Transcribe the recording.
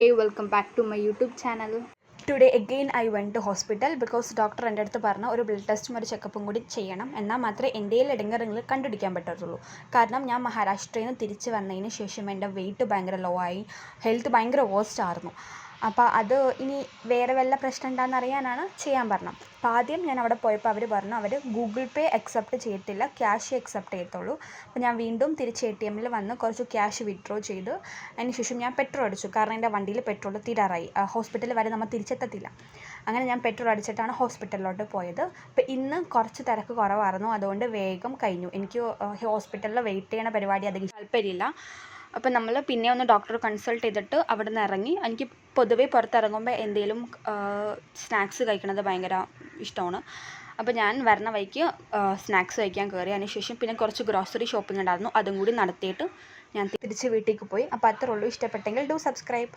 Hey, welcome back to my YouTube channel. Today again I went to hospital because doctor എൻ്റെ അടുത്ത് പറഞ്ഞ ഒരു blood ടെസ്റ്റും ഒരു ചെക്കപ്പും കൂടി ചെയ്യണം. എന്നാൽ മാത്രമേ ഇന്ത്യയിൽ ഇടങ്ങറങ്ങൾ കണ്ടുപിടിക്കാൻ പറ്റത്തുള്ളൂ. കാരണം ഞാൻ മഹാരാഷ്ട്രയിൽ നിന്ന് തിരിച്ച് വന്നതിന് ശേഷം എൻ്റെ വെയിറ്റ് ഭയങ്കര ലോ ആയി, ഹെൽത്ത് ഭയങ്കര വേഴ്സ്റ്റ് ആയിരുന്നു. അപ്പോൾ അത് ഇനി വേറെ വല്ല പ്രശ്നം ഉണ്ടെന്ന് അറിയാനാണ് ചെയ്യാൻ പറഞ്ഞത്. അപ്പോൾ ആദ്യം ഞാൻ അവിടെ പോയപ്പോൾ അവർ പറഞ്ഞു അവർ ഗൂഗിൾ പേ അക്സെപ്റ്റ് ചെയ്യത്തില്ല, ക്യാഷ് അക്സെപ്റ്റ് ചെയ്യത്തുള്ളൂ. അപ്പോൾ ഞാൻ വീണ്ടും തിരിച്ച് ATMൽ വന്ന് കുറച്ച് ക്യാഷ് വിത്ഡ്രോ ചെയ്ത് അതിന് ശേഷം ഞാൻ പെട്രോൾ അടിച്ചു. കാരണം എൻ്റെ വണ്ടിയിൽ പെട്രോൾ തീരാറായി, ഹോസ്പിറ്റലിൽ വരെ നമ്മൾ തിരിച്ചെത്തത്തില്ല. അങ്ങനെ ഞാൻ പെട്രോൾ അടിച്ചിട്ടാണ് ഹോസ്പിറ്റലിലോട്ട് പോയത്. അപ്പോൾ ഇന്ന് കുറച്ച് തിരക്ക് കുറവായിരുന്നു, അതുകൊണ്ട് വേഗം കഴിഞ്ഞു. എനിക്ക് ഹോസ്പിറ്റലിൽ വെയിറ്റ് ചെയ്യണ പരിപാടി അധികം താല്പര്യമില്ല. അപ്പോൾ നമ്മൾ പിന്നെ ഒന്ന് ഡോക്ടറെ കൺസൾട്ട് ചെയ്തിട്ട് അവിടെ നിന്ന് ഇറങ്ങി. എനിക്ക് പൊതുവേ പുറത്തിറങ്ങുമ്പോൾ എന്തെങ്കിലും സ്നാക്സ് കഴിക്കണത് ഭയങ്കര ഇഷ്ടമാണ്. അപ്പോൾ ഞാൻ വരണ വഴിക്ക് സ്നാക്സ് കഴിക്കാൻ കയറി. അതിനുശേഷം പിന്നെ കുറച്ച് ഗ്രോസറി ഷോപ്പിംഗ് ഉണ്ടായിരുന്നു, അതും കൂടി നടത്തിയിട്ട് ഞാൻ തിരിച്ച് വീട്ടിലേക്ക് പോയി. അപ്പോൾ അത്രേ ഉള്ളൂ. ഇഷ്ടപ്പെട്ടെങ്കിൽ ഡു സബ്സ്ക്രൈബ്.